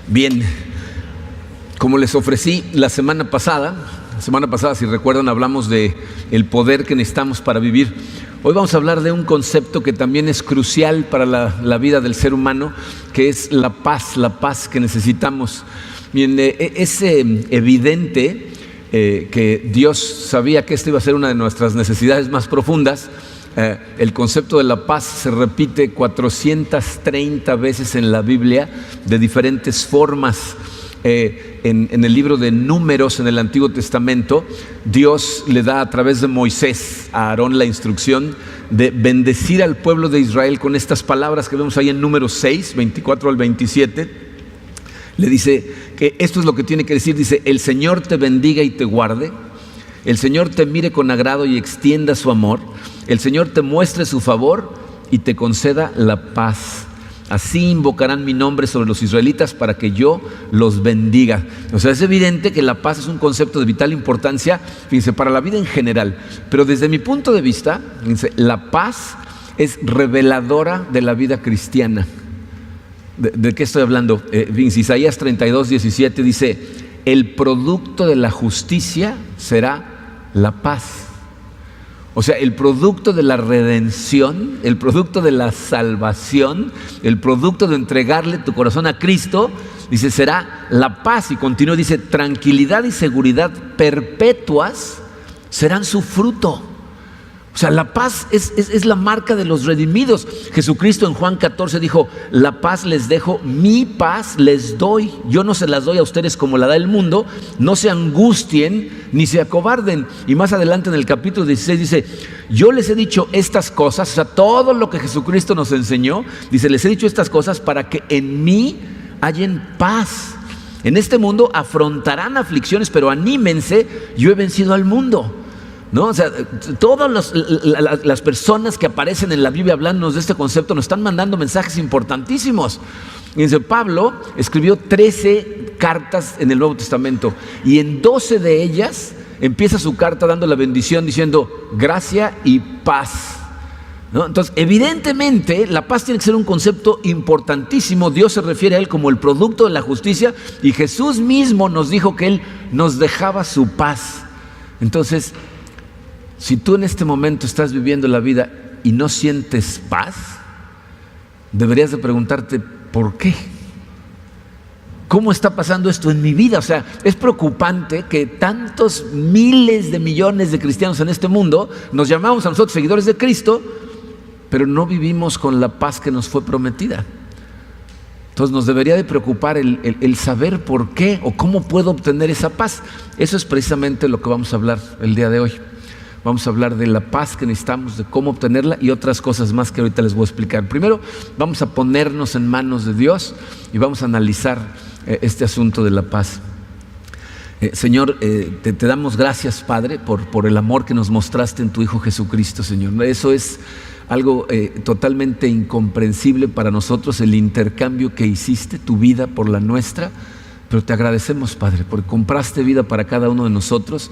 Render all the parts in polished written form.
Bien, como les ofrecí la semana pasada, si recuerdan, hablamos de el poder que necesitamos para vivir. Hoy vamos a hablar de un concepto que también es crucial para la vida del ser humano, que es la paz que necesitamos. Bien, es evidente que Dios sabía que esta iba a ser una de nuestras necesidades más profundas. El concepto de la paz se repite 430 veces en la Biblia de diferentes formas. En el libro de Números en el Antiguo Testamento, Dios le da a través de Moisés a Aarón la instrucción de bendecir al pueblo de Israel con estas palabras que vemos ahí en Números 6, 24 al 27. Le dice que esto es lo que tiene que decir. Dice: el Señor te bendiga y te guarde, el Señor te mire con agrado y extienda su amor, el Señor te muestre su favor y te conceda la paz. Así invocarán mi nombre sobre los israelitas para que yo los bendiga. O sea, es evidente que la paz es un concepto de vital importancia, fíjense, para la vida en general. Pero desde mi punto de vista, fíjense, la paz es reveladora de la vida cristiana. ¿De qué estoy hablando? Fíjense, Isaías 32, 17 dice: el producto de la justicia será la paz. O sea, el producto de la redención, el producto de la salvación, el producto de entregarle tu corazón a Cristo, dice, será la paz. Y continúa, dice: tranquilidad y seguridad perpetuas serán su fruto. O sea, la paz es la marca de los redimidos. Jesucristo en Juan 14 dijo: la paz les dejo, mi paz les doy. Yo no se las doy a ustedes como la da el mundo. No se angustien ni se acobarden. Y más adelante en el capítulo 16 dice: yo les he dicho estas cosas, o sea, todo lo que Jesucristo nos enseñó, dice, les he dicho estas cosas para que en mí hallen paz. En este mundo afrontarán aflicciones, pero anímense, yo he vencido al mundo. ¿No? O sea, todas las personas que aparecen en la Biblia hablándonos de este concepto nos están mandando mensajes importantísimos. Fíjense, Pablo escribió 13 cartas en el Nuevo Testamento y en 12 de ellas empieza su carta dando la bendición diciendo gracia y paz, ¿no? Entonces, evidentemente, la paz tiene que ser un concepto importantísimo. Dios se refiere a Él como el producto de la justicia y Jesús mismo nos dijo que Él nos dejaba su paz. Entonces, si tú en este momento estás viviendo la vida y no sientes paz, deberías de preguntarte ¿por qué? ¿Cómo está pasando esto en mi vida? O sea, es preocupante que tantos miles de millones de cristianos en este mundo nos llamamos a nosotros seguidores de Cristo, pero no vivimos con la paz que nos fue prometida. Entonces nos debería de preocupar el saber por qué o cómo puedo obtener esa paz. Eso es precisamente lo que vamos a hablar el día de hoy. Vamos a hablar de la paz que necesitamos, de cómo obtenerla y otras cosas más que ahorita les voy a explicar. Primero, vamos a ponernos en manos de Dios y vamos a analizar este asunto de la paz. Señor, te damos gracias, Padre, por el amor que nos mostraste en tu Hijo Jesucristo, Señor. Eso es algo totalmente incomprensible para nosotros, el intercambio que hiciste, tu vida por la nuestra. Pero te agradecemos, Padre, porque compraste vida para cada uno de nosotros.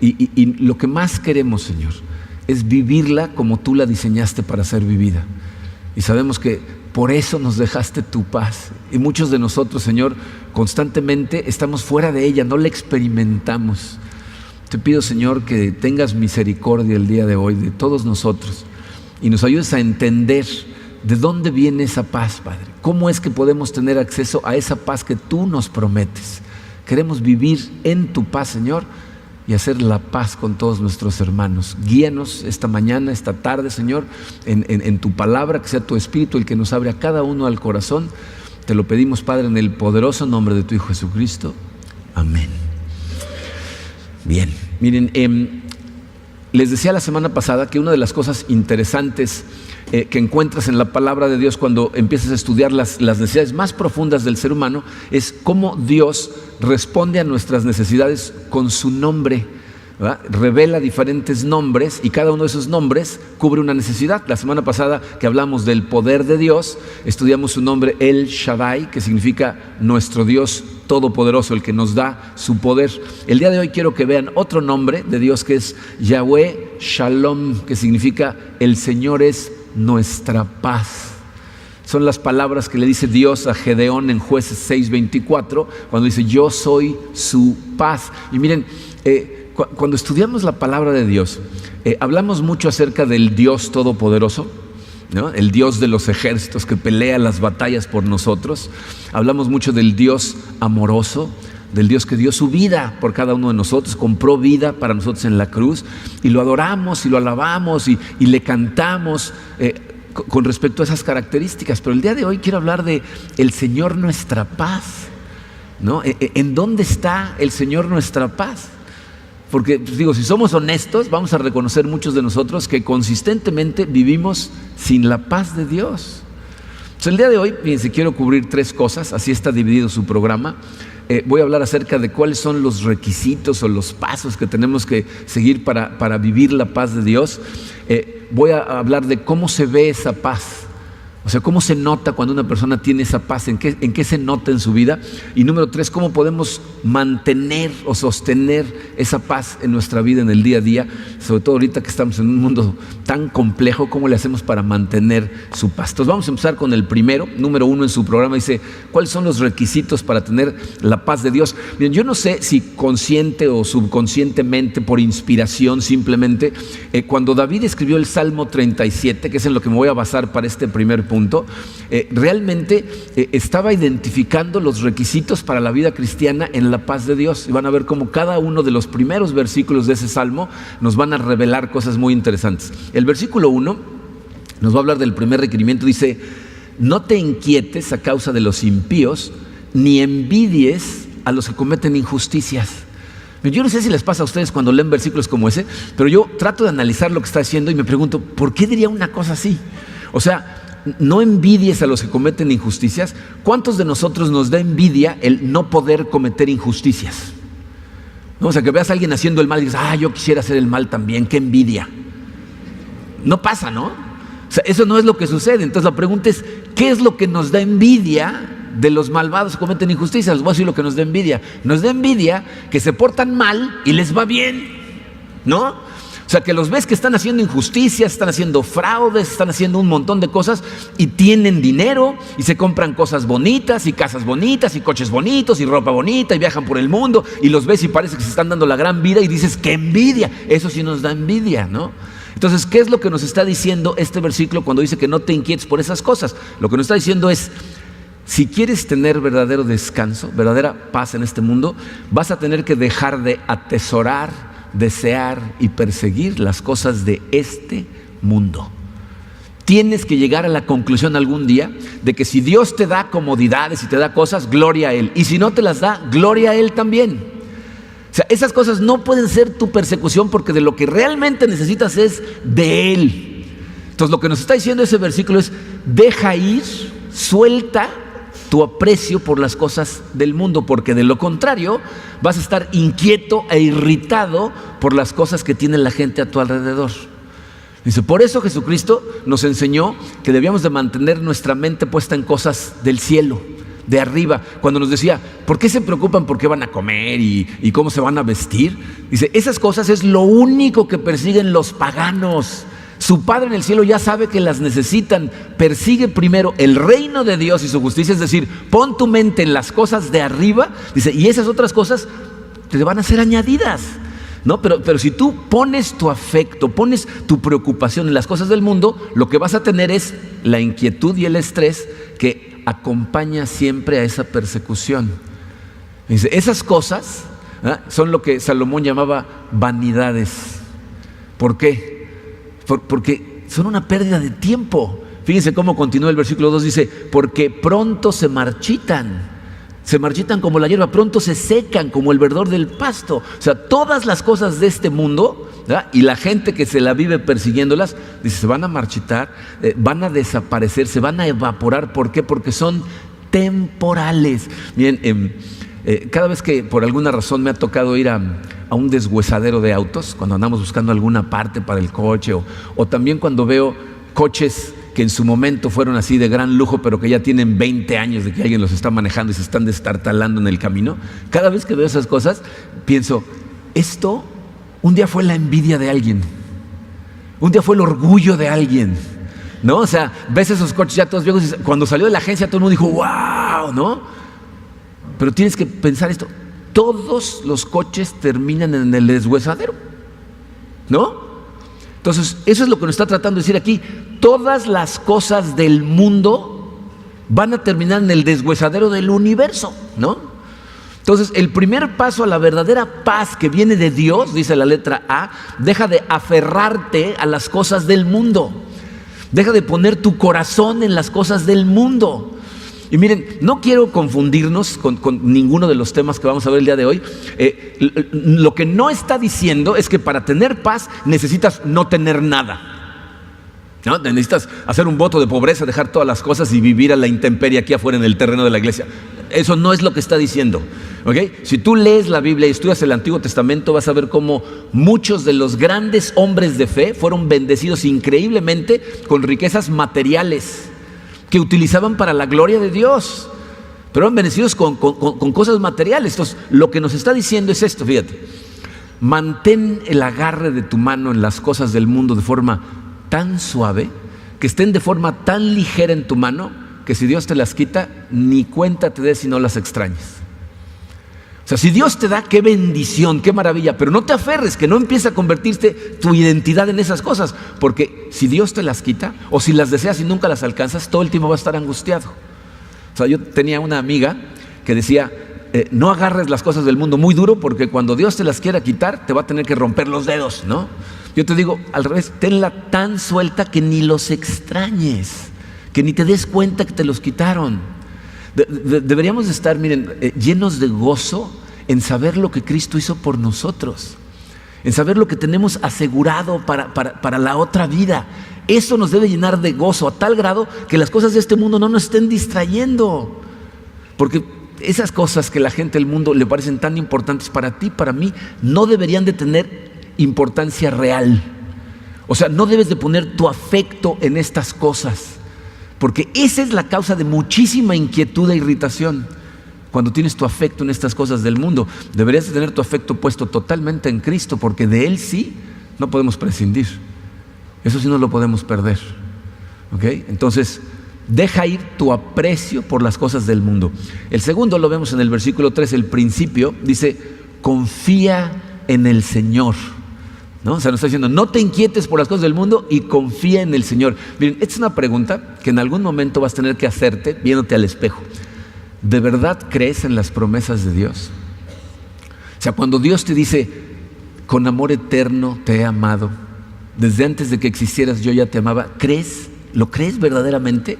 Y lo que más queremos, Señor, es vivirla como tú la diseñaste para ser vivida. Y sabemos que por eso nos dejaste tu paz. Y muchos de nosotros, Señor, constantemente estamos fuera de ella, no la experimentamos. Te pido, Señor, que tengas misericordia el día de hoy de todos nosotros y nos ayudes a entender de dónde viene esa paz, Padre. ¿Cómo es que podemos tener acceso a esa paz que tú nos prometes? Queremos vivir en tu paz, Señor, y hacer la paz con todos nuestros hermanos. Guíanos esta mañana, esta tarde, Señor, en tu palabra, que sea tu Espíritu el que nos abre a cada uno al corazón. Te lo pedimos, Padre, en el poderoso nombre de tu Hijo Jesucristo. Amén. Bien, miren, les decía la semana pasada que una de las cosas interesantes que encuentras en la palabra de Dios cuando empiezas a estudiar las necesidades más profundas del ser humano es cómo Dios responde a nuestras necesidades con su nombre, ¿verdad? Revela diferentes nombres y cada uno de esos nombres cubre una necesidad. La semana pasada que hablamos del poder de Dios, estudiamos su nombre El Shaddai, que significa nuestro Dios todopoderoso, el que nos da su poder. El día de hoy quiero que vean otro nombre de Dios que es Yahweh Shalom, que significa el Señor es nuestra paz. son las palabras que le dice Dios a Gedeón en Jueces 6:24, cuando dice: yo soy su paz. Y miren, cuando estudiamos la palabra de Dios, hablamos mucho acerca del Dios Todopoderoso, ¿no? El Dios de los ejércitos que pelea las batallas por nosotros. Hablamos mucho del Dios amoroso, del Dios que dio su vida por cada uno de nosotros, compró vida para nosotros en la cruz, y lo adoramos y lo alabamos y le cantamos con respecto a esas características. Pero el día de hoy quiero hablar de el Señor nuestra paz, ¿no? ¿En dónde está el Señor nuestra paz? Porque digo, si somos honestos, vamos a reconocer muchos de nosotros que consistentemente vivimos sin la paz de Dios. Entonces, el día de hoy, fíjense, quiero cubrir 3 cosas, así está dividido su programa. Voy a hablar acerca de cuáles son los requisitos o los pasos que tenemos que seguir para vivir la paz de Dios. Voy a hablar de cómo se ve esa paz. O sea, cómo se nota cuando una persona tiene esa paz, en qué se nota en su vida. Y número 3, cómo podemos mantener o sostener esa paz en nuestra vida en el día a día, sobre todo ahorita que estamos en un mundo tan complejo. ¿Cómo le hacemos para mantener su paz? Entonces vamos a empezar con el primero, número 1 en su programa. Dice: ¿cuáles son los requisitos para tener la paz de Dios? Bien, yo no sé si consciente o subconscientemente, por inspiración simplemente, cuando David escribió el Salmo 37, que es en lo que me voy a basar para este primer punto, realmente estaba identificando los requisitos para la vida cristiana en la paz de Dios. Y van a ver cómo cada uno de los primeros versículos de ese salmo nos van a revelar cosas muy interesantes. El versículo 1 nos va a hablar del primer requerimiento. Dice: no te inquietes a causa de los impíos, ni envidies a los que cometen injusticias. Yo no sé si les pasa a ustedes cuando leen versículos como ese, pero yo trato de analizar lo que está diciendo y me pregunto: ¿por qué diría una cosa así? O sea, no envidies a los que cometen injusticias. ¿Cuántos de nosotros nos da envidia el no poder cometer injusticias? ¿No? O sea, que veas a alguien haciendo el mal y dices: yo quisiera hacer el mal también, qué envidia. No pasa, ¿no? O sea, eso no es lo que sucede. Entonces la pregunta es: ¿qué es lo que nos da envidia de los malvados que cometen injusticias? Les voy a decir lo que nos da envidia. Nos da envidia que se portan mal y les va bien, ¿no? O sea, que los ves que están haciendo injusticias, están haciendo fraudes, están haciendo un montón de cosas y tienen dinero y se compran cosas bonitas y casas bonitas y coches bonitos y ropa bonita y viajan por el mundo, y los ves y parece que se están dando la gran vida y dices: ¡qué envidia! Eso sí nos da envidia, ¿no? Entonces, ¿qué es lo que nos está diciendo este versículo cuando dice que no te inquietes por esas cosas? Lo que nos está diciendo es: si quieres tener verdadero descanso, verdadera paz en este mundo, vas a tener que dejar de atesorar, desear y perseguir las cosas de este mundo. Tienes que llegar a la conclusión algún día de que si Dios te da comodidades y te da cosas, gloria a Él, y si no te las da, gloria a Él también. O sea, esas cosas no pueden ser tu persecución, porque de lo que realmente necesitas es de Él. Entonces lo que nos está diciendo ese versículo es: deja ir, suelta tu aprecio por las cosas del mundo, porque de lo contrario vas a estar inquieto e irritado por las cosas que tiene la gente a tu alrededor. Dice: por eso Jesucristo nos enseñó que debíamos de mantener nuestra mente puesta en cosas del cielo, de arriba. Cuando nos decía: ¿por qué se preocupan por qué van a comer y cómo se van a vestir? Dice: esas cosas es lo único que persiguen los paganos. Su Padre en el cielo ya sabe que las necesitan. Persigue primero el reino de Dios y su justicia, es decir, pon tu mente en las cosas de arriba. Dice: y esas otras cosas te van a ser añadidas, ¿no? Pero si tú pones tu afecto, pones tu preocupación en las cosas del mundo, lo que vas a tener es la inquietud y el estrés que acompaña siempre a esa persecución. Dice: esas cosas son lo que Salomón llamaba vanidades. ¿Por qué? Porque son una pérdida de tiempo. Fíjense cómo continúa el versículo 2, dice: porque pronto se marchitan como la hierba, pronto se secan como el verdor del pasto. O sea, todas las cosas de este mundo, ¿verdad? Y la gente que se la vive persiguiéndolas, dice: se van a marchitar, van a desaparecer, se van a evaporar. ¿Por qué? Porque son temporales. Miren, cada vez que por alguna razón me ha tocado ir a un deshuesadero de autos, cuando andamos buscando alguna parte para el coche, o también cuando veo coches que en su momento fueron así de gran lujo, pero que ya tienen 20 años de que alguien los está manejando y se están destartalando en el camino. Cada vez que veo esas cosas, pienso: esto un día fue la envidia de alguien, un día fue el orgullo de alguien, ¿no? O sea, ves esos coches ya todos viejos y cuando salió de la agencia todo el mundo dijo, wow, ¿no? Pero tienes que pensar esto, todos los coches terminan en el deshuesadero, ¿no? Entonces, eso es lo que nos está tratando de decir aquí. Todas las cosas del mundo van a terminar en el deshuesadero del universo, ¿no? Entonces, el primer paso a la verdadera paz que viene de Dios, dice la letra A, deja de aferrarte a las cosas del mundo. Deja de poner tu corazón en las cosas del mundo. Y miren, no quiero confundirnos con ninguno de los temas que vamos a ver el día de hoy. Lo que no está diciendo es que para tener paz necesitas no tener nada, ¿no? Necesitas hacer un voto de pobreza, dejar todas las cosas y vivir a la intemperie aquí afuera en el terreno de la iglesia. Eso no es lo que está diciendo, ¿okay? Si tú lees la Biblia y estudias el Antiguo Testamento, vas a ver cómo muchos de los grandes hombres de fe fueron bendecidos increíblemente con riquezas materiales que utilizaban para la gloria de Dios, pero eran bendecidos con cosas materiales. Entonces, lo que nos está diciendo es esto, fíjate, mantén el agarre de tu mano en las cosas del mundo de forma tan suave, que estén de forma tan ligera en tu mano, que si Dios te las quita, ni cuenta te des si no las extrañes. O sea, si Dios te da, qué bendición, qué maravilla, pero no te aferres, que no empiece a convertirte tu identidad en esas cosas, porque si Dios te las quita, o si las deseas y nunca las alcanzas, todo el tiempo vas a estar angustiado. O sea, yo tenía una amiga que decía, no agarres las cosas del mundo muy duro, porque cuando Dios te las quiera quitar, te va a tener que romper los dedos, ¿no? Yo te digo, al revés, tenla tan suelta que ni los extrañes, que ni te des cuenta que te los quitaron. Deberíamos estar, miren, llenos de gozo en saber lo que Cristo hizo por nosotros, en saber lo que tenemos asegurado para la otra vida. Eso nos debe llenar de gozo a tal grado que las cosas de este mundo no nos estén distrayendo, porque esas cosas que la gente del mundo le parecen tan importantes para ti, para mí, no deberían de tener importancia real. O sea, no debes de poner tu afecto en estas cosas, porque esa es la causa de muchísima inquietud e irritación. Cuando tienes tu afecto en estas cosas del mundo, deberías de tener tu afecto puesto totalmente en Cristo, porque de Él sí no podemos prescindir. Eso sí no lo podemos perder, ¿ok? Entonces, deja ir tu aprecio por las cosas del mundo. El segundo lo vemos en el versículo 3, el principio, dice, confía en el Señor, ¿no? O sea, nos está diciendo, no te inquietes por las cosas del mundo y confía en el Señor. Miren, esta es una pregunta que en algún momento vas a tener que hacerte viéndote al espejo. ¿De verdad crees en las promesas de Dios? O sea, cuando Dios te dice, con amor eterno te he amado, desde antes de que existieras yo ya te amaba, ¿crees? ¿Lo crees verdaderamente?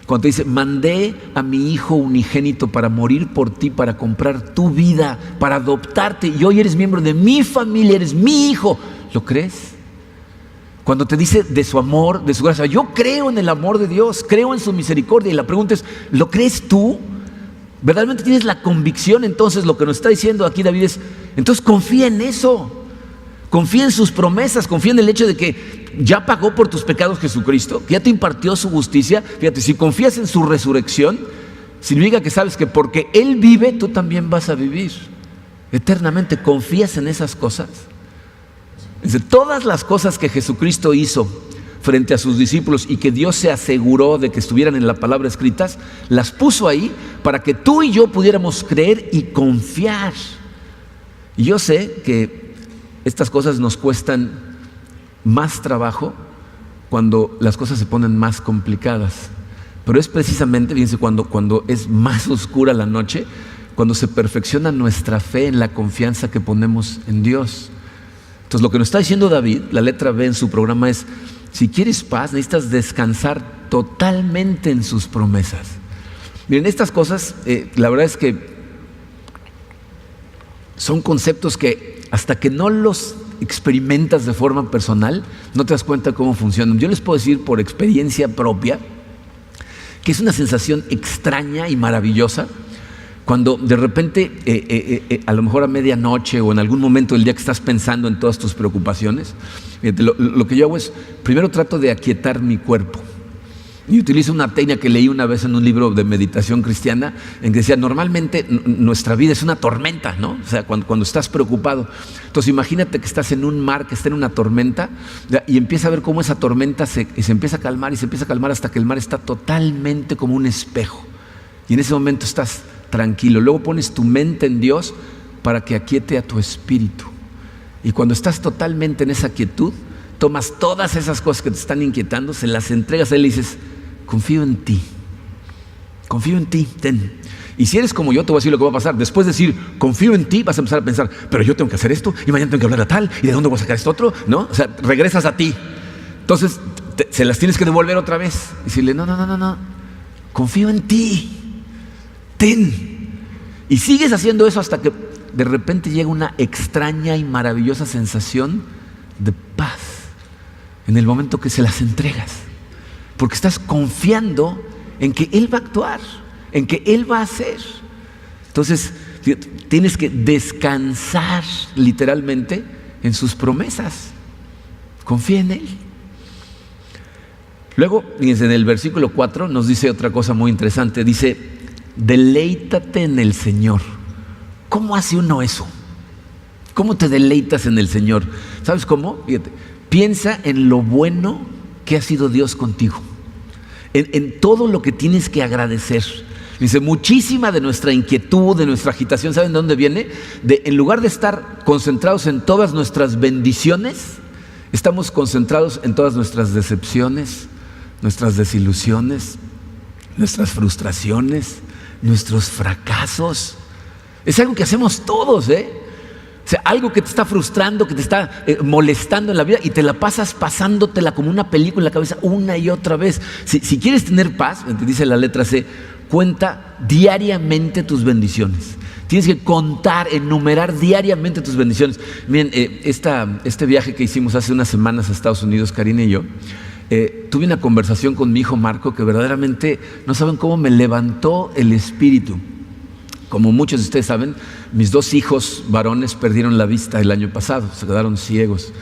Cuando te dice, mandé a mi hijo unigénito para morir por ti, para comprar tu vida, para adoptarte, y hoy eres miembro de mi familia, eres mi hijo, ¿lo crees? Cuando te dice de su amor, de su gracia, yo creo en el amor de Dios, creo en su misericordia, y la pregunta es, ¿lo crees tú? ¿Verdaderamente tienes la convicción? Entonces lo que nos está diciendo aquí David es, entonces confía en eso, confía en sus promesas, confía en el hecho de que ya pagó por tus pecados Jesucristo, que ya te impartió su justicia. Fíjate, si confías en su resurrección, significa que sabes que porque Él vive, tú también vas a vivir eternamente. ¿Confías en esas cosas? Dice, todas las cosas que Jesucristo hizo frente a sus discípulos y que Dios se aseguró de que estuvieran en la palabra escritas, las puso ahí para que tú y yo pudiéramos creer y confiar. Y yo sé que estas cosas nos cuestan más trabajo cuando las cosas se ponen más complicadas, pero es precisamente, fíjense, cuando es más oscura la noche, cuando se perfecciona nuestra fe en la confianza que ponemos en Dios. Entonces lo que nos está diciendo David, la letra B en su programa es, si quieres paz, necesitas descansar totalmente en sus promesas. Miren, estas cosas, la verdad es que son conceptos que hasta que no los experimentas de forma personal, no te das cuenta cómo funcionan. Yo les puedo decir por experiencia propia que es una sensación extraña y maravillosa cuando de repente, a lo mejor a medianoche o en algún momento del día que estás pensando en todas tus preocupaciones, lo que yo hago es, primero trato de aquietar mi cuerpo. Y utilizo una técnica que leí una vez en un libro de meditación cristiana, en que decía, normalmente nuestra vida es una tormenta, ¿no? O sea, cuando estás preocupado. Entonces imagínate que estás en un mar, que está en una tormenta, y empieza a ver cómo esa tormenta se empieza a calmar y se empieza a calmar hasta que el mar está totalmente como un espejo. Y en ese momento estás tranquilo. Luego pones tu mente en Dios para que aquiete a tu espíritu. Y cuando estás totalmente en esa quietud, tomas todas esas cosas que te están inquietando, se las entregas a Él y dices, confío en ti, ten. Y si eres como yo, te voy a decir lo que va a pasar. Después de decir, confío en ti, vas a empezar a pensar, pero yo tengo que hacer esto, y mañana tengo que hablar a tal, y de dónde voy a sacar esto otro, ¿no? O sea, regresas a ti. Entonces, se las tienes que devolver otra vez. Y decirle, no, confío en ti, ten. Y sigues haciendo eso hasta que de repente llega una extraña y maravillosa sensación de paz en el momento que se las entregas. Porque estás confiando en que Él va a actuar, en que Él va a hacer. Entonces, tienes que descansar literalmente en sus promesas. Confía en Él. Luego, fíjense, en el versículo 4 nos dice otra cosa muy interesante. Dice, deleítate en el Señor. ¿Cómo hace uno eso? ¿Cómo te deleitas en el Señor? ¿Sabes cómo? Fíjate, piensa en lo bueno que ha sido Dios contigo, en todo lo que tienes que agradecer. Dice, muchísima de nuestra inquietud, de nuestra agitación, ¿saben de dónde viene? En lugar de estar concentrados en todas nuestras bendiciones, estamos concentrados en todas nuestras decepciones, nuestras desilusiones, nuestras frustraciones, nuestros fracasos. Es algo que hacemos todos, O sea, algo que te está frustrando, que te está molestando en la vida, y te la pasas pasándotela como una película en la cabeza una y otra vez. Si quieres tener paz, dice la letra C, cuenta diariamente tus bendiciones. Tienes que contar, enumerar diariamente tus bendiciones. Miren, este viaje que hicimos hace unas semanas a Estados Unidos, Karina y yo, tuve una conversación con mi hijo Marco que verdaderamente no saben cómo me levantó el espíritu. Como muchos de ustedes saben, mis 2 hijos varones perdieron la vista el año pasado, se quedaron ciegos.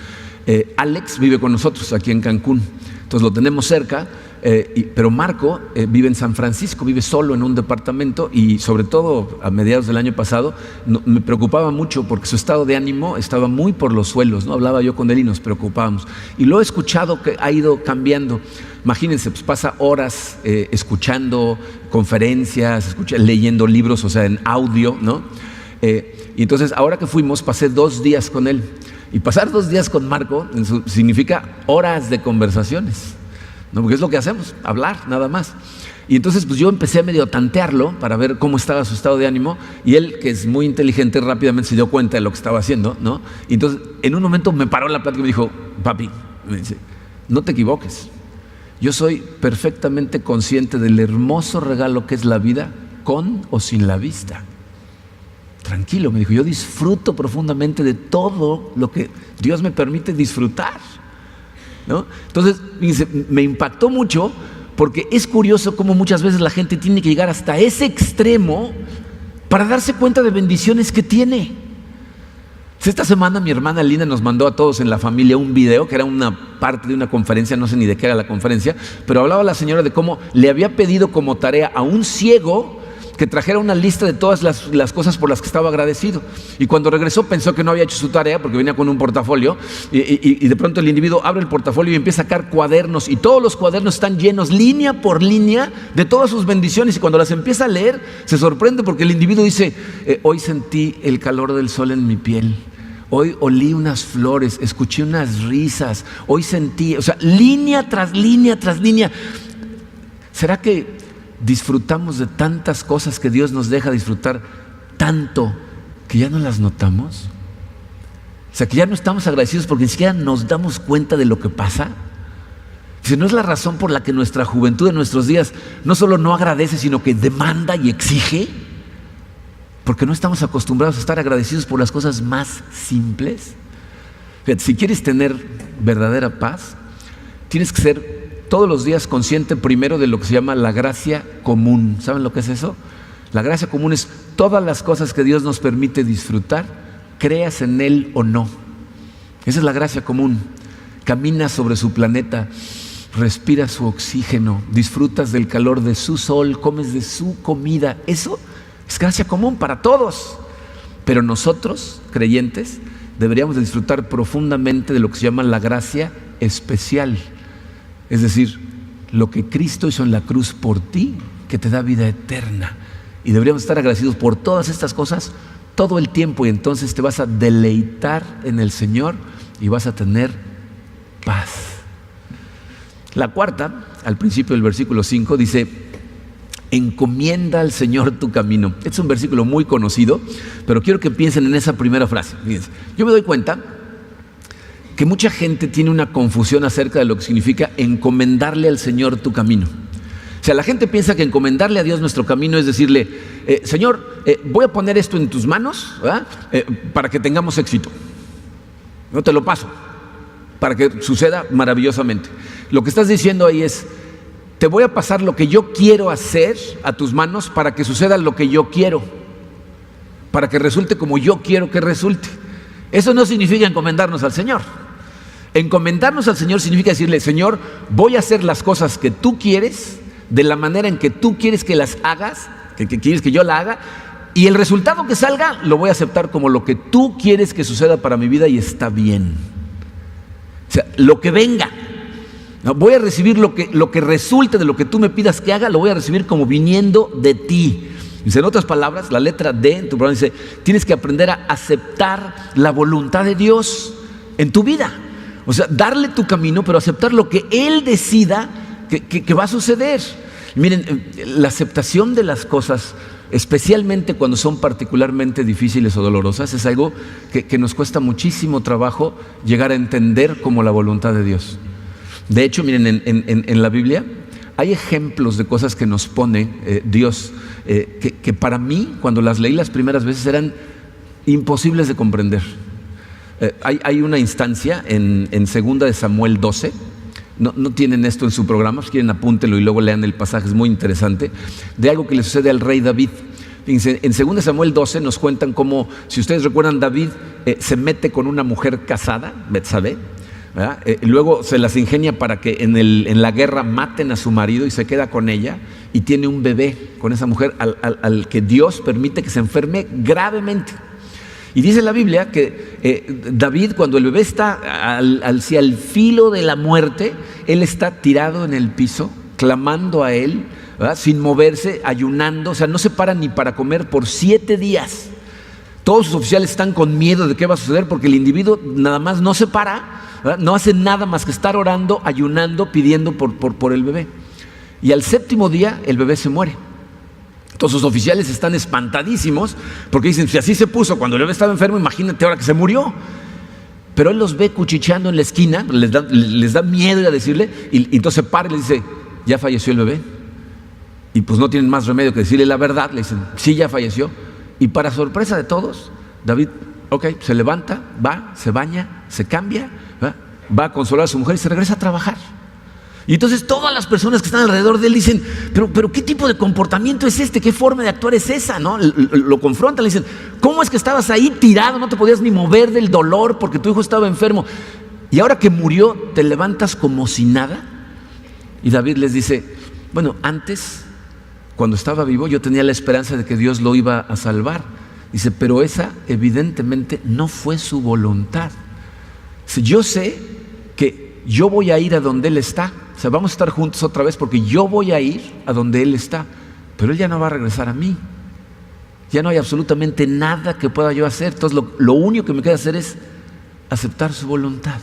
Alex vive con nosotros aquí en Cancún, entonces lo tenemos cerca, pero Marco vive en San Francisco, vive solo en un departamento, y sobre todo a mediados del año pasado me preocupaba mucho porque su estado de ánimo estaba muy por los suelos, ¿no? Hablaba yo con él y nos preocupábamos, y lo he escuchado que ha ido cambiando. Imagínense, pues pasa horas escuchando conferencias, leyendo libros, o sea, en audio, ¿no? Y entonces ahora que fuimos, pasé 2 días con él. Y pasar 2 días con Marco significa horas de conversaciones, ¿no? Porque es lo que hacemos, hablar, nada más. Y entonces pues yo empecé a medio tantearlo para ver cómo estaba su estado de ánimo, y él, que es muy inteligente, rápidamente se dio cuenta de lo que estaba haciendo, ¿no? Y entonces en un momento me paró la plática y me dijo, papi, me dice, no te equivoques. Yo soy perfectamente consciente del hermoso regalo que es la vida, con o sin la vista. Tranquilo, me dijo, yo disfruto profundamente de todo lo que Dios me permite disfrutar, ¿no? Entonces, fíjense, me impactó mucho, porque es curioso cómo muchas veces la gente tiene que llegar hasta ese extremo para darse cuenta de bendiciones que tiene. Esta semana mi hermana Linda nos mandó a todos en la familia un video que era una parte de una conferencia, no sé ni de qué era la conferencia, pero hablaba la señora de cómo le había pedido como tarea a un ciego que trajera una lista de todas las cosas por las que estaba agradecido. Y cuando regresó pensó que no había hecho su tarea porque venía con un portafolio, y de pronto el individuo abre el portafolio y empieza a sacar cuadernos, y todos los cuadernos están llenos, línea por línea, de todas sus bendiciones, y cuando las empieza a leer se sorprende porque el individuo dice, hoy sentí el calor del sol en mi piel, hoy olí unas flores, escuché unas risas, hoy sentí, o sea, línea tras línea tras línea. ¿Será que disfrutamos de tantas cosas que Dios nos deja disfrutar tanto que ya no las notamos? O sea, que ya no estamos agradecidos porque ni siquiera nos damos cuenta de lo que pasa. Si no es la razón por la que nuestra juventud en nuestros días no solo no agradece, sino que demanda y exige, porque no estamos acostumbrados a estar agradecidos por las cosas más simples. Fíjate, si quieres tener verdadera paz, tienes que ser todos los días consciente primero de lo que se llama la gracia común. ¿Saben lo que es eso? La gracia común es todas las cosas que Dios nos permite disfrutar, creas en Él o no. Esa es la gracia común. Caminas sobre su planeta, respiras su oxígeno, disfrutas del calor de su sol, comes de su comida. Eso es gracia común para todos. Pero nosotros, creyentes, deberíamos de disfrutar profundamente de lo que se llama la gracia especial. Es decir, lo que Cristo hizo en la cruz por ti, que te da vida eterna. Y deberíamos estar agradecidos por todas estas cosas todo el tiempo, y entonces te vas a deleitar en el Señor y vas a tener paz. La cuarta, al principio del versículo 5, dice: encomienda al Señor tu camino. Este es un versículo muy conocido, pero quiero que piensen en esa primera frase. Fíjense, yo me doy cuenta que mucha gente tiene una confusión acerca de lo que significa encomendarle al Señor tu camino. O sea, la gente piensa que encomendarle a Dios nuestro camino es decirle: Señor, voy a poner esto en tus manos, para que tengamos éxito. No te lo paso, para que suceda maravillosamente. Lo que estás diciendo ahí es: te voy a pasar lo que yo quiero hacer a tus manos para que suceda lo que yo quiero, para que resulte como yo quiero que resulte. Eso no significa encomendarnos al Señor. Encomendarnos al Señor significa decirle: Señor, voy a hacer las cosas que tú quieres, de la manera en que tú quieres que las hagas, que quieres que yo la haga, y el resultado que salga lo voy a aceptar como lo que tú quieres que suceda para mi vida, y está bien. O sea, lo que venga, no, voy a recibir lo que resulte de lo que tú me pidas que haga, lo voy a recibir como viniendo de ti. Dice, en otras palabras, la letra D en tu programa dice: tienes que aprender a aceptar la voluntad de Dios en tu vida. O sea, darle tu camino, pero aceptar lo que Él decida que va a suceder. Miren, la aceptación de las cosas, especialmente cuando son particularmente difíciles o dolorosas, es algo que nos cuesta muchísimo trabajo llegar a entender como la voluntad de Dios. De hecho, miren, en la Biblia hay ejemplos de cosas que nos pone Dios, que para mí, cuando las leí las primeras veces, eran imposibles de comprender. Hay una instancia en 2 de Samuel 12. No tienen esto en su programa, si quieren apúntenlo y luego lean el pasaje, es muy interesante, de algo que le sucede al rey David. Fíjense, en 2 de Samuel 12 nos cuentan cómo, si ustedes recuerdan, David se mete con una mujer casada, Betsabé, luego se las ingenia para que en la guerra maten a su marido, y se queda con ella y tiene un bebé con esa mujer al que Dios permite que se enferme gravemente. Y dice la Biblia que David, cuando el bebé está hacia el filo de la muerte, él está tirado en el piso, clamando a él, ¿verdad?, sin moverse, ayunando. O sea, no se para ni para comer por 7 días. Todos sus oficiales están con miedo de qué va a suceder, porque el individuo nada más no se para, ¿verdad?, no hace nada más que estar orando, ayunando, pidiendo por el bebé. Y al 7º día el bebé se muere. Entonces los oficiales están espantadísimos, porque dicen: si así se puso cuando el bebé estaba enfermo, imagínate ahora que se murió. Pero él los ve cuchicheando en la esquina, les da miedo ir a decirle, y entonces se para y le dice: ¿ya falleció el bebé? Y pues no tienen más remedio que decirle la verdad. Le dicen: sí, ya falleció. Y para sorpresa de todos, David, se levanta, va, se baña, se cambia, va a consolar a su mujer y se regresa a trabajar. Y entonces todas las personas que están alrededor de él dicen: pero ¿qué tipo de comportamiento es este? ¿Qué forma de actuar es esa? ¿No? Lo confrontan, le dicen: ¿cómo es que estabas ahí tirado? No te podías ni mover del dolor porque tu hijo estaba enfermo, y ahora que murió te levantas como si nada. Y David les dice: bueno, antes, cuando estaba vivo, yo tenía la esperanza de que Dios lo iba a salvar. Dice: pero esa evidentemente no fue su voluntad. Dice: yo sé que yo voy a ir a donde Él está. O sea, vamos a estar juntos otra vez porque yo voy a ir a donde Él está, pero Él ya no va a regresar a mí. Ya no hay absolutamente nada que pueda yo hacer. Entonces lo único que me queda hacer es aceptar su voluntad.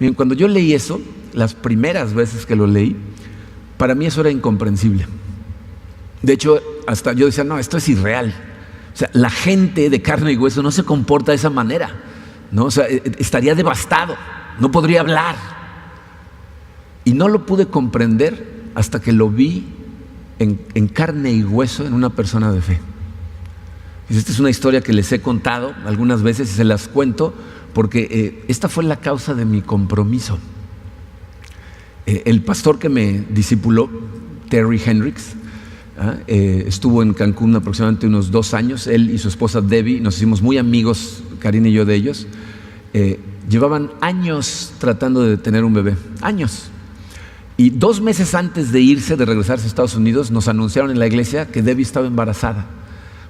Miren, cuando yo leí eso, las primeras veces que lo leí, para mí eso era incomprensible. De hecho, hasta yo decía: no, esto es irreal. O sea, la gente de carne y hueso no se comporta de esa manera, ¿no? O sea, estaría devastado, no podría hablar. Y no lo pude comprender hasta que lo vi en carne y hueso en una persona de fe. Esta es una historia que les he contado algunas veces y se las cuento porque esta fue la causa de mi compromiso. El pastor que me discipuló, Terry Hendricks, estuvo en Cancún aproximadamente unos 2 años. Él y su esposa Debbie, nos hicimos muy amigos, Karina y yo, de ellos. Llevaban años tratando de tener un bebé, años. Y 2 meses antes de irse, de regresarse a Estados Unidos, nos anunciaron en la iglesia que Debbie estaba embarazada.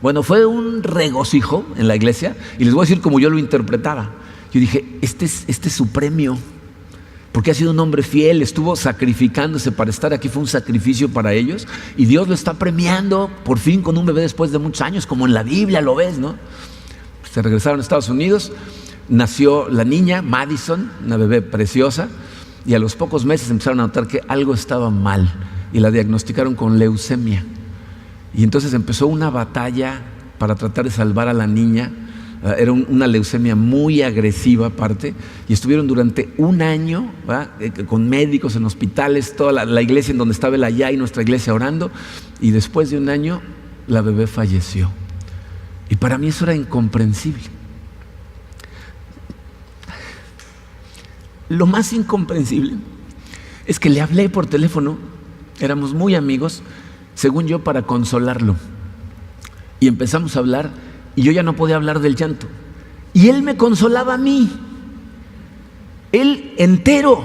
Bueno, fue un regocijo en la iglesia, y les voy a decir cómo yo lo interpretaba. Yo dije, este es su premio, porque ha sido un hombre fiel, estuvo sacrificándose para estar aquí, fue un sacrificio para ellos, y Dios lo está premiando por fin con un bebé después de muchos años, como en la Biblia lo ves, ¿no? Se regresaron a Estados Unidos, nació la niña, Madison, una bebé preciosa, y a los pocos meses empezaron a notar que algo estaba mal, y la diagnosticaron con leucemia. Y entonces empezó una batalla para tratar de salvar a la niña. Era una leucemia muy agresiva aparte, y estuvieron durante 1 año con médicos en hospitales, toda la iglesia en donde estaba él allá y nuestra iglesia orando, y después de 1 año la bebé falleció. Y para mí eso era incomprensible. Lo más incomprensible es que le hablé por teléfono, éramos muy amigos, según yo, para consolarlo. Y empezamos a hablar, y yo ya no podía hablar del llanto. Y él me consolaba a mí, él entero.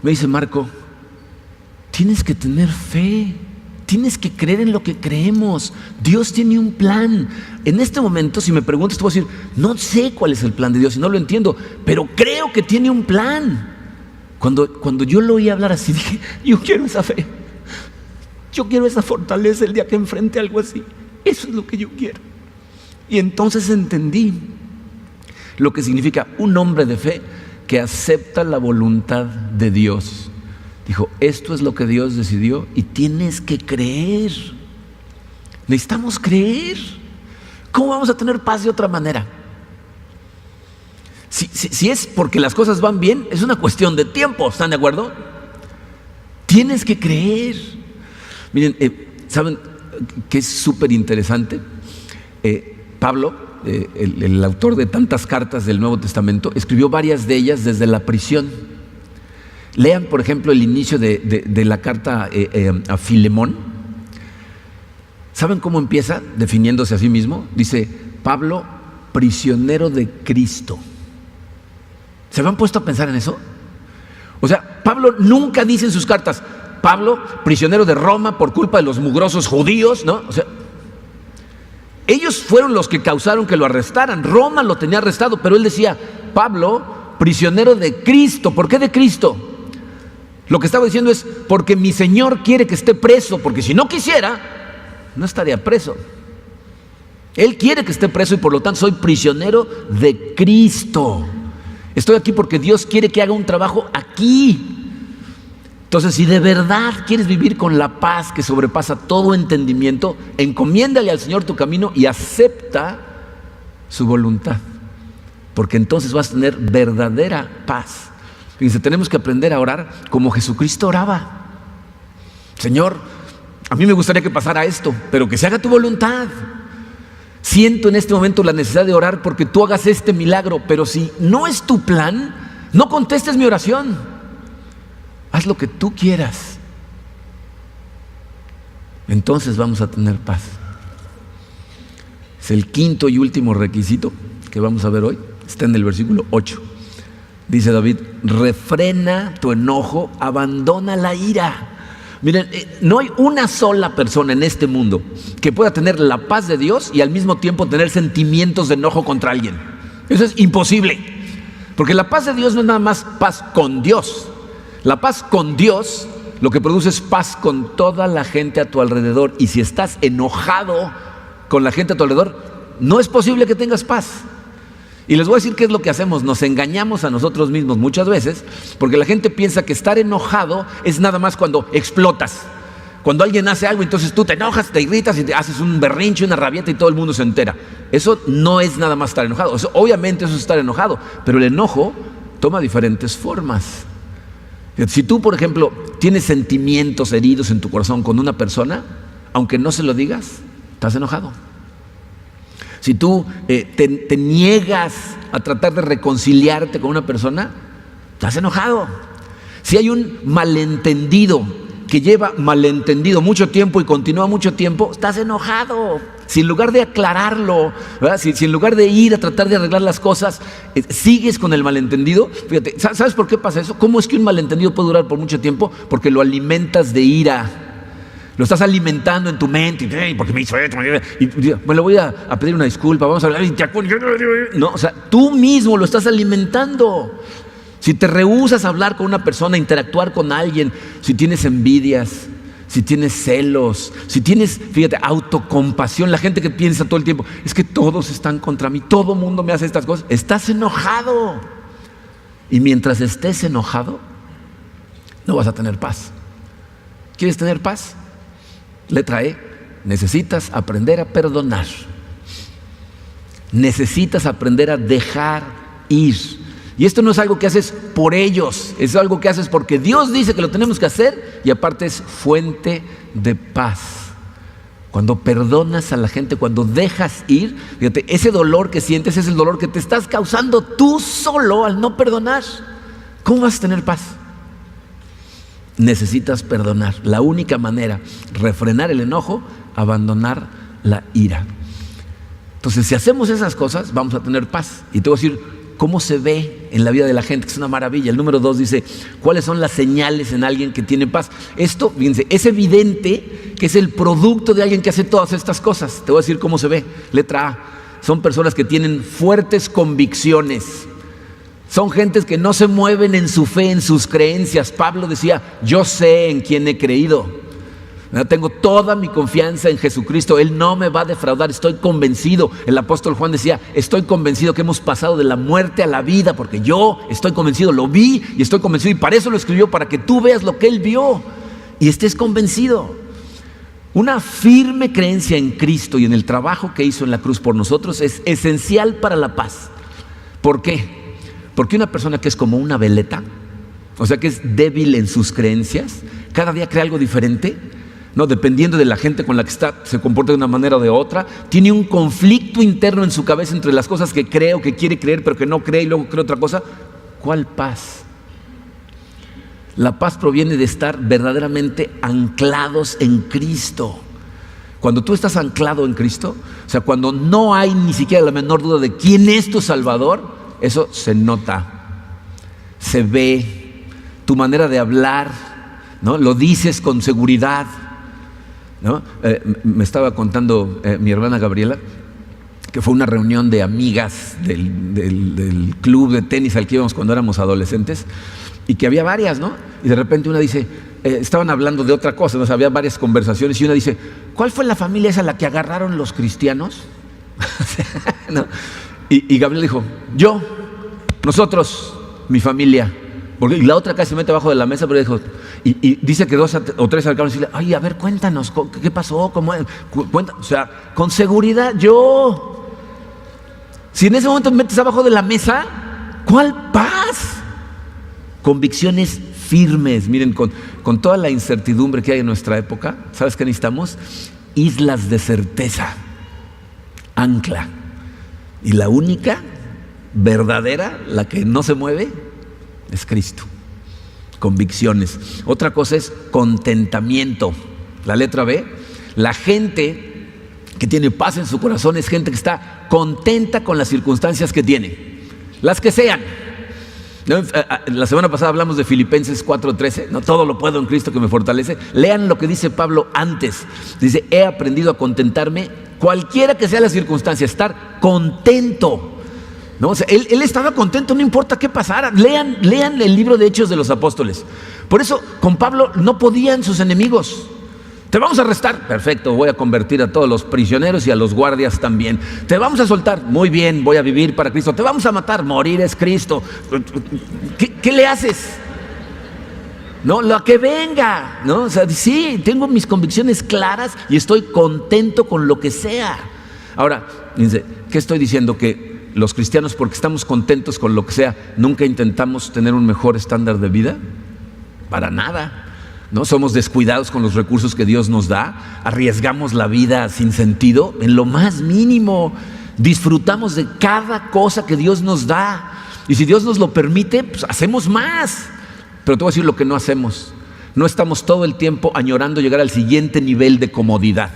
Me dice, Marco, tienes que tener fe, tienes que creer en lo que creemos. Dios tiene un plan. En este momento, si me preguntas, te voy a decir, no sé cuál es el plan de Dios y no lo entiendo, pero creo que tiene un plan. Cuando yo lo oí hablar así, dije, yo quiero esa fe, yo quiero esa fortaleza el día que enfrente algo así. Eso es lo que yo quiero. Y entonces entendí lo que significa un hombre de fe que acepta la voluntad de Dios. Dijo, esto es lo que Dios decidió y tienes que creer. Necesitamos creer. ¿Cómo vamos a tener paz de otra manera? Si es porque las cosas van bien, es una cuestión de tiempo, ¿están de acuerdo? Tienes que creer. Miren, ¿saben qué es súper interesante? Pablo, el autor de tantas cartas del Nuevo Testamento, escribió varias de ellas desde la prisión. Lean, por ejemplo, el inicio de la carta a Filemón. ¿Saben cómo empieza definiéndose a sí mismo? Dice, Pablo, prisionero de Cristo. ¿Se han puesto a pensar en eso? O sea, Pablo nunca dice en sus cartas, Pablo, prisionero de Roma por culpa de los mugrosos judíos, ¿no? O sea, ellos fueron los que causaron que lo arrestaran. Roma lo tenía arrestado, pero él decía, Pablo, prisionero de Cristo. ¿Por qué de Cristo? Lo que estaba diciendo es, porque mi Señor quiere que esté preso, porque si no quisiera, no estaría preso. Él quiere que esté preso y por lo tanto soy prisionero de Cristo. Estoy aquí porque Dios quiere que haga un trabajo aquí. Entonces, si de verdad quieres vivir con la paz que sobrepasa todo entendimiento, encomiéndale al Señor tu camino y acepta su voluntad, porque entonces vas a tener verdadera paz. Fíjense, tenemos que aprender a orar como Jesucristo oraba. Señor, a mí me gustaría que pasara esto, pero que se haga tu voluntad. Siento en este momento la necesidad de orar porque tú hagas este milagro, pero si no es tu plan, no contestes mi oración. Haz lo que tú quieras. Entonces vamos a tener paz. Es el quinto y último requisito que vamos a ver hoy. Está en el versículo 8. Dice David, refrena tu enojo, abandona la ira. Miren, no hay una sola persona en este mundo que pueda tener la paz de Dios y al mismo tiempo tener sentimientos de enojo contra alguien. Eso es imposible. Porque la paz de Dios no es nada más paz con Dios. La paz con Dios lo que produce es paz con toda la gente a tu alrededor. Y si estás enojado con la gente a tu alrededor, no es posible que tengas paz. Y les voy a decir qué es lo que hacemos. Nos engañamos a nosotros mismos muchas veces, porque la gente piensa que estar enojado es nada más cuando explotas. Cuando alguien hace algo, entonces tú te enojas, te irritas y te haces un berrinche, una rabieta y todo el mundo se entera. Eso no es nada más estar enojado. Obviamente eso es estar enojado, pero el enojo toma diferentes formas. Si tú, por ejemplo, tienes sentimientos heridos en tu corazón con una persona, aunque no se lo digas, estás enojado. Si tú te niegas a tratar de reconciliarte con una persona, estás enojado. Si hay un malentendido que lleva malentendido mucho tiempo y continúa mucho tiempo, estás enojado. si en lugar de aclararlo, ¿verdad? Si en lugar de ir a tratar de arreglar las cosas, sigues con el malentendido, fíjate, ¿sabes por qué pasa eso? ¿Cómo es que un malentendido puede durar por mucho tiempo? Porque lo alimentas de ira. Lo estás alimentando en tu mente, y porque me hizo esto, y me lo voy a pedir una disculpa, vamos a hablar, no, o sea, tú mismo lo estás alimentando. Si te rehusas a hablar con una persona, a interactuar con alguien, si tienes envidias, si tienes celos, si tienes, fíjate, autocompasión, la gente que piensa todo el tiempo, es que todos están contra mí, todo mundo me hace estas cosas, estás enojado. Y mientras estés enojado, no vas a tener paz. ¿Quieres tener paz? Letra E, necesitas aprender a perdonar. Necesitas aprender a dejar ir. Y esto no es algo que haces por ellos, es algo que haces porque Dios dice que lo tenemos que hacer y aparte es fuente de paz. Cuando perdonas a la gente, cuando dejas ir, fíjate, ese dolor que sientes es el dolor que te estás causando tú solo al no perdonar. ¿Cómo vas a tener paz? Necesitas perdonar. La única manera, refrenar el enojo, abandonar la ira. Entonces, si hacemos esas cosas, vamos a tener paz. Y te voy a decir cómo se ve en la vida de la gente, que es una maravilla. El número 2 dice, ¿cuáles son las señales en alguien que tiene paz? Esto, fíjense, es evidente que es el producto de alguien que hace todas estas cosas. Te voy a decir cómo se ve. Letra A, son personas que tienen fuertes convicciones. Son gentes que no se mueven en su fe, en sus creencias. Pablo decía, yo sé en quién he creído. Tengo toda mi confianza en Jesucristo. Él no me va a defraudar, estoy convencido. El apóstol Juan decía, estoy convencido que hemos pasado de la muerte a la vida, porque yo estoy convencido, lo vi y estoy convencido. Y para eso lo escribió, para que tú veas lo que él vio y estés convencido. Una firme creencia en Cristo y en el trabajo que hizo en la cruz por nosotros es esencial para la paz. ¿Por qué? Porque una persona que es como una veleta, o sea que es débil en sus creencias, cada día cree algo diferente, ¿no? Dependiendo de la gente con la que está, se comporta de una manera o de otra, tiene un conflicto interno en su cabeza entre las cosas que cree o que quiere creer pero que no cree y luego cree otra cosa. ¿Cuál paz? La paz proviene de estar verdaderamente anclados en Cristo. Cuando tú estás anclado en Cristo, o sea, cuando no hay ni siquiera la menor duda de quién es tu Salvador, eso se nota, se ve, tu manera de hablar, ¿no? Lo dices con seguridad, ¿no? Me estaba contando mi hermana Gabriela que fue una reunión de amigas del club de tenis al que íbamos cuando éramos adolescentes y que había varias, ¿no? Y de repente una dice, estaban hablando de otra cosa, ¿no? O sea, había varias conversaciones y una dice, ¿cuál fue la familia esa a la que agarraron los cristianos? ¿No? Y Gabriel dijo, yo, nosotros, mi familia. Y la otra casi se mete abajo de la mesa, pero dijo, y dice que 2 o 3 acercaron y decirle, ay, a ver, cuéntanos, ¿qué pasó? ¿Cómo es? O sea, con seguridad, yo. Si en ese momento me metes abajo de la mesa, ¿cuál paz? Convicciones firmes. Miren, con toda la incertidumbre que hay en nuestra época, ¿sabes qué necesitamos? Islas de certeza, ancla. Y la única verdadera, la que no se mueve, es Cristo. Convicciones. Otra cosa es contentamiento. La letra B, la gente que tiene paz en su corazón es gente que está contenta con las circunstancias que tiene, las que sean. La semana pasada hablamos de Filipenses 4:13, no, todo lo puedo en Cristo que me fortalece. Lean lo que dice Pablo antes. Dice, he aprendido a contentarme cualquiera que sea la circunstancia, estar contento, ¿no? O sea, él estaba contento, no importa qué pasara. Lean el libro de Hechos de los Apóstoles. Por eso con Pablo no podían sus enemigos. Te vamos a arrestar, perfecto, voy a convertir a todos los prisioneros y a los guardias también. Te vamos a soltar, muy bien, voy a vivir para Cristo. Te vamos a matar, morir es Cristo. ¿Qué le haces? No, lo que venga, ¿no? O sea, sí, tengo mis convicciones claras y estoy contento con lo que sea. Ahora, fíjense, ¿qué estoy diciendo? Que los cristianos, porque estamos contentos con lo que sea, nunca intentamos tener un mejor estándar de vida. Para nada. ¿No? Somos descuidados con los recursos que Dios nos da, arriesgamos la vida sin sentido en lo más mínimo, disfrutamos de cada cosa que Dios nos da y si Dios nos lo permite, pues hacemos más. Pero te voy a decir lo que no hacemos. No estamos todo el tiempo añorando llegar al siguiente nivel de comodidad.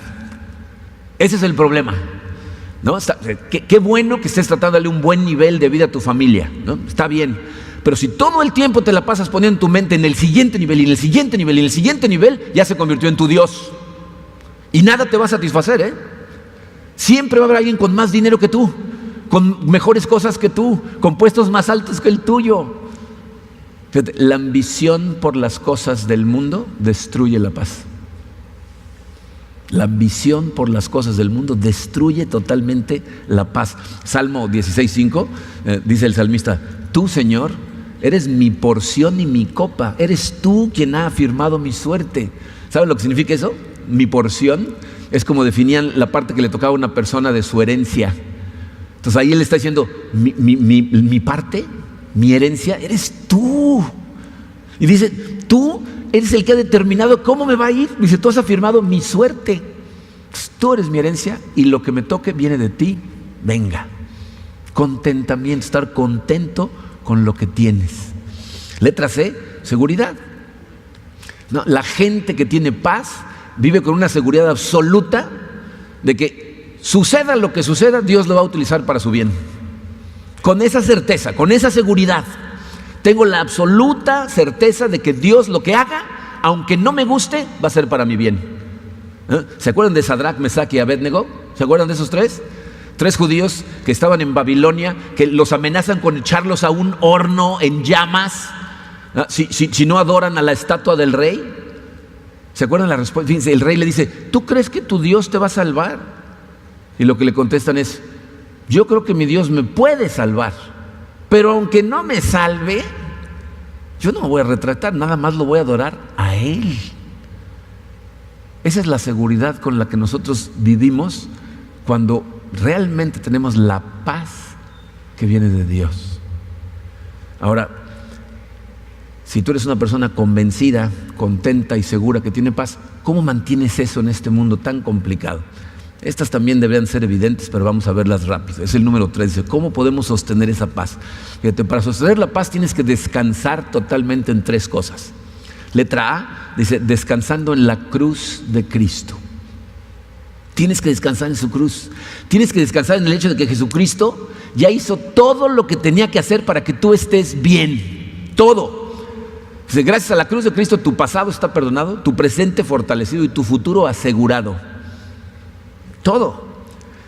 Ese es el problema, ¿no? Qué bueno que estés tratando de darle un buen nivel de vida a tu familia, ¿no? Está bien. Pero si todo el tiempo te la pasas poniendo tu mente en el siguiente nivel, y en el siguiente nivel, y en el siguiente nivel, ya se convirtió en tu Dios. Y nada te va a satisfacer, ¿eh? Siempre va a haber alguien con más dinero que tú, con mejores cosas que tú, con puestos más altos que el tuyo. Fíjate, la ambición por las cosas del mundo destruye la paz. La ambición por las cosas del mundo destruye totalmente la paz. Salmo 16:5 dice el salmista: tú, Señor, eres mi porción y mi copa. Eres tú quien ha afirmado mi suerte. ¿Saben lo que significa eso? Mi porción es como definían la parte que le tocaba a una persona de su herencia. Entonces ahí él está diciendo: mi parte, mi herencia, eres tú. Y dice: tú eres el que ha determinado cómo me va a ir. Dice: tú has afirmado mi suerte. Tú eres mi herencia y lo que me toque viene de ti. Venga. Contentamiento, estar contento con lo que tienes. Letra C, seguridad. No, la gente que tiene paz vive con una seguridad absoluta de que suceda lo que suceda, Dios lo va a utilizar para su bien. Con esa certeza, con esa seguridad, tengo la absoluta certeza de que Dios lo que haga, aunque no me guste, va a ser para mi bien. ¿Se acuerdan de Sadrach, Mesach y Abednego? ¿Se acuerdan de esos tres? Tres judíos que estaban en Babilonia, que los amenazan con echarlos a un horno en llamas si no adoran a la estatua del rey. ¿Se acuerdan la respuesta? Fíjense, el rey le dice: ¿tú crees que tu Dios te va a salvar? Y lo que le contestan es: yo creo que mi Dios me puede salvar, pero aunque no me salve, yo no me voy a retratar, nada más lo voy a adorar a Él. Esa es la seguridad con la que nosotros vivimos cuando realmente tenemos la paz que viene de Dios. Ahora, si tú eres una persona convencida, contenta y segura que tiene paz, ¿cómo mantienes eso en este mundo tan complicado? Estas también deberían ser evidentes, pero vamos a verlas rápido. Es el número 3, dice: ¿cómo podemos sostener esa paz? Fíjate, para sostener la paz tienes que descansar totalmente en 3 cosas. Letra A, dice: descansando en la cruz de Cristo. Tienes que descansar en su cruz. Tienes que descansar en el hecho de que Jesucristo ya hizo todo lo que tenía que hacer para que tú estés bien. Todo. Dice: gracias a la cruz de Cristo tu pasado está perdonado, tu presente fortalecido y tu futuro asegurado. Todo.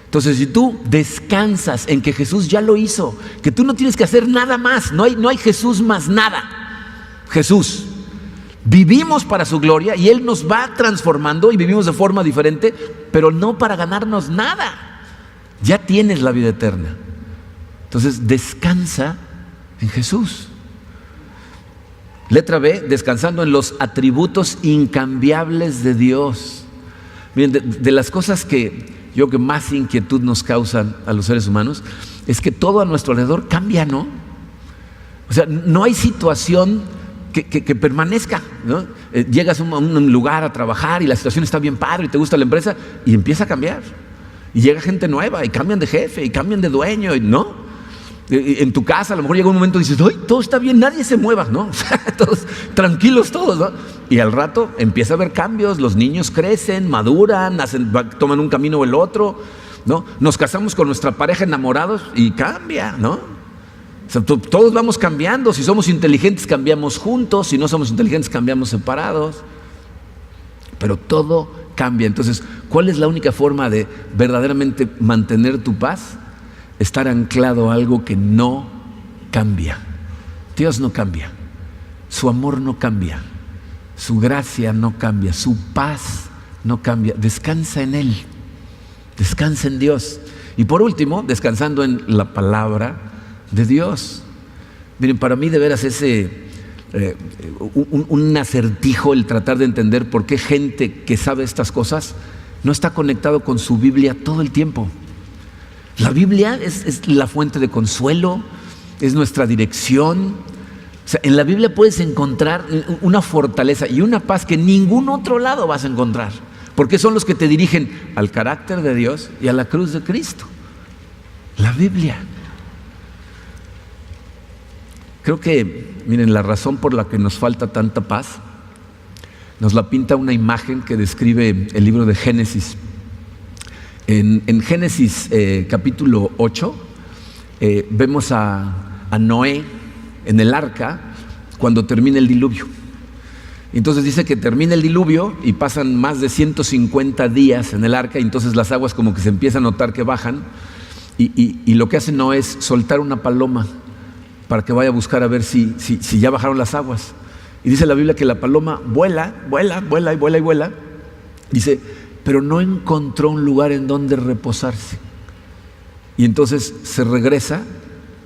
Entonces, si tú descansas en que Jesús ya lo hizo, que tú no tienes que hacer nada más, no hay Jesús más nada. Jesús. Vivimos para su gloria y Él nos va transformando y vivimos de forma diferente, pero no para ganarnos nada. Ya tienes la vida eterna. Entonces, descansa en Jesús. Letra B, descansando en los atributos incambiables de Dios. Miren, de las cosas que yo creo que más inquietud nos causan a los seres humanos es que todo a nuestro alrededor cambia, ¿no? O sea, no hay situación que permanezca, ¿no? Llegas a un lugar a trabajar y la situación está bien padre y te gusta la empresa y empieza a cambiar. Y llega gente nueva y cambian de jefe y cambian de dueño, ¿no? En tu casa a lo mejor llega un momento y dices: ¡ay, todo está bien, nadie se mueva!, ¿no? Todos tranquilos todos, ¿no? Y al rato empieza a haber cambios, los niños crecen, maduran, toman un camino o el otro, ¿no? Nos casamos con nuestra pareja enamorados y cambia, ¿no? O sea, todos vamos cambiando. Si somos inteligentes cambiamos juntos, si no somos inteligentes cambiamos separados, pero todo cambia. Entonces, ¿cuál es la única forma de verdaderamente mantener tu paz? Estar anclado a algo que no cambia. Dios no cambia, su amor no cambia, su gracia no cambia, su paz no cambia. Descansa en Él, descansa en Dios. Y por último, descansando en la palabra de Dios. Miren, para mí de veras un acertijo el tratar de entender por qué gente que sabe estas cosas no está conectado con su Biblia todo el tiempo. La Biblia es la fuente de consuelo, es nuestra dirección. O sea, en la Biblia puedes encontrar una fortaleza y una paz que en ningún otro lado vas a encontrar, porque son los que te dirigen al carácter de Dios y a la cruz de Cristo. La Biblia. Creo que, miren, la razón por la que nos falta tanta paz nos la pinta una imagen que describe el libro de Génesis. En Génesis capítulo 8 vemos a Noé en el arca cuando termina el diluvio. Entonces dice que termina el diluvio y pasan más de 150 días en el arca, y entonces las aguas como que se empieza a notar que bajan, y lo que hace Noé es soltar una paloma para que vaya a buscar a ver si ya bajaron las aguas. Y dice la Biblia que la paloma vuela. Dice, pero no encontró un lugar en donde reposarse. Y entonces se regresa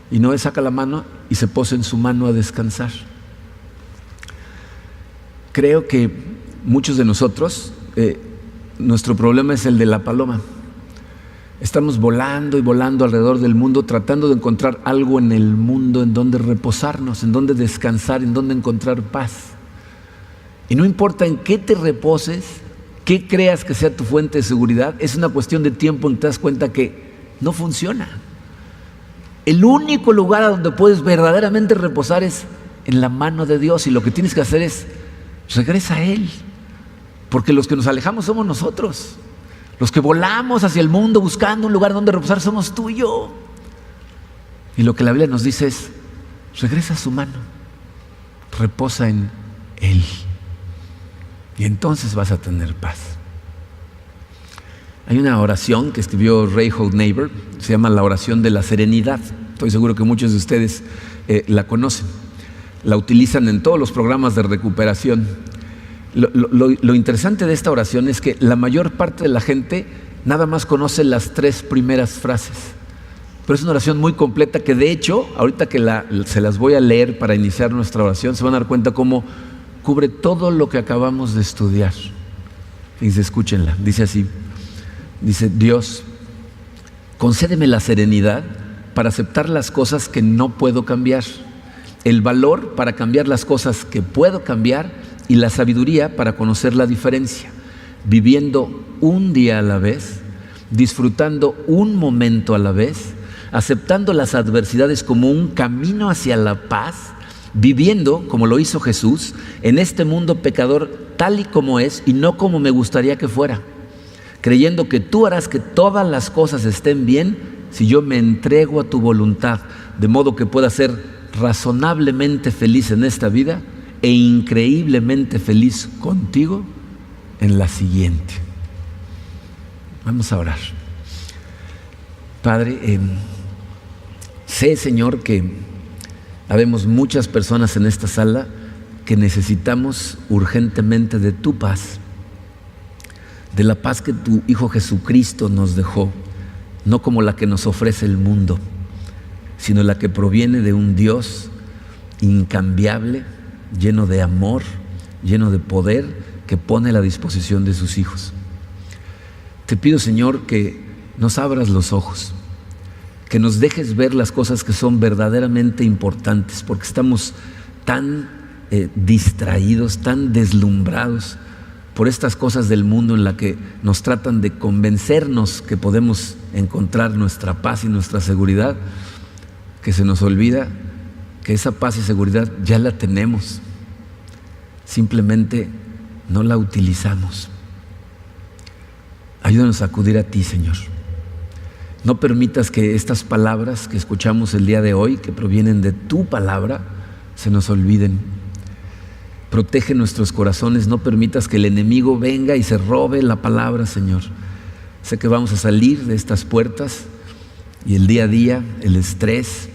y Noé saca la mano y se posa en su mano a descansar. Creo que muchos de nosotros, nuestro problema es el de la paloma. Estamos volando y volando alrededor del mundo, tratando de encontrar algo en el mundo en donde reposarnos, en donde descansar, en donde encontrar paz. Y no importa en qué te reposes, qué creas que sea tu fuente de seguridad, es una cuestión de tiempo en que te das cuenta que no funciona. El único lugar a donde puedes verdaderamente reposar es en la mano de Dios, y lo que tienes que hacer es regresa a Él, porque los que nos alejamos somos nosotros. Los que volamos hacia el mundo buscando un lugar donde reposar somos tú y yo. Y lo que la Biblia nos dice es, regresa a su mano, reposa en Él, y entonces vas a tener paz. Hay una oración que escribió Reinhold Niebuhr, se llama la oración de la serenidad. Estoy seguro que muchos de ustedes la conocen. La utilizan en todos los programas de recuperación. Lo interesante de esta oración es que la mayor parte de la gente nada más conoce las 3 primeras frases, pero es una oración muy completa que, de hecho, ahorita que se las voy a leer para iniciar nuestra oración, se van a dar cuenta cómo cubre todo lo que acabamos de estudiar. Fíjense, escúchenla. Dice así, dice: Dios, concédeme la serenidad para aceptar las cosas que no puedo cambiar, el valor para cambiar las cosas que puedo cambiar y la sabiduría para conocer la diferencia, viviendo un día a la vez, disfrutando un momento a la vez, aceptando las adversidades como un camino hacia la paz, viviendo, como lo hizo Jesús, en este mundo pecador tal y como es y no como me gustaría que fuera, creyendo que tú harás que todas las cosas estén bien si yo me entrego a tu voluntad, de modo que pueda ser razonablemente feliz en esta vida e increíblemente feliz contigo en la siguiente. Vamos a orar. Padre, sé, Señor, que habemos muchas personas en esta sala que necesitamos urgentemente de tu paz, de la paz que tu Hijo Jesucristo nos dejó, no como la que nos ofrece el mundo, sino la que proviene de un Dios incambiable, lleno de amor, lleno de poder, que pone a la disposición de sus hijos. Te pido, Señor, que nos abras los ojos, que nos dejes ver las cosas que son verdaderamente importantes, porque estamos tan distraídos, tan deslumbrados por estas cosas del mundo en la que nos tratan de convencernos que podemos encontrar nuestra paz y nuestra seguridad, que se nos olvida que esa paz y seguridad ya la tenemos, simplemente no la utilizamos. Ayúdanos a acudir a ti, Señor. No permitas que estas palabras que escuchamos el día de hoy, que provienen de tu palabra, se nos olviden. Protege nuestros corazones, no permitas que el enemigo venga y se robe la palabra, Señor. Sé que vamos a salir de estas puertas y el día a día, el estrés,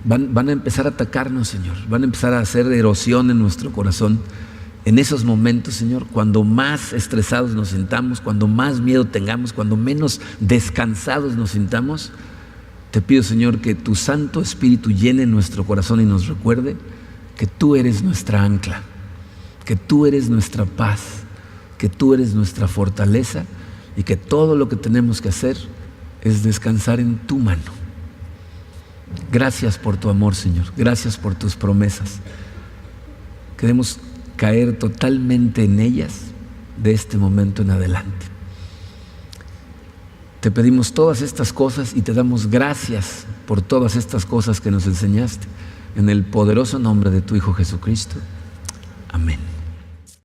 van a empezar a atacarnos, Señor. Van a empezar a hacer erosión en nuestro corazón. En esos momentos, Señor, cuando más estresados nos sintamos, cuando más miedo tengamos, cuando menos descansados nos sintamos, te pido, Señor, que tu Santo Espíritu llene nuestro corazón y nos recuerde que tú eres nuestra ancla, que tú eres nuestra paz, que tú eres nuestra fortaleza, y que todo lo que tenemos que hacer es descansar en tu mano. Gracias por tu amor, Señor. Gracias por tus promesas. Queremos caer totalmente en ellas de este momento en adelante. Te pedimos todas estas cosas y te damos gracias por todas estas cosas que nos enseñaste. En el poderoso nombre de tu Hijo Jesucristo. Amén.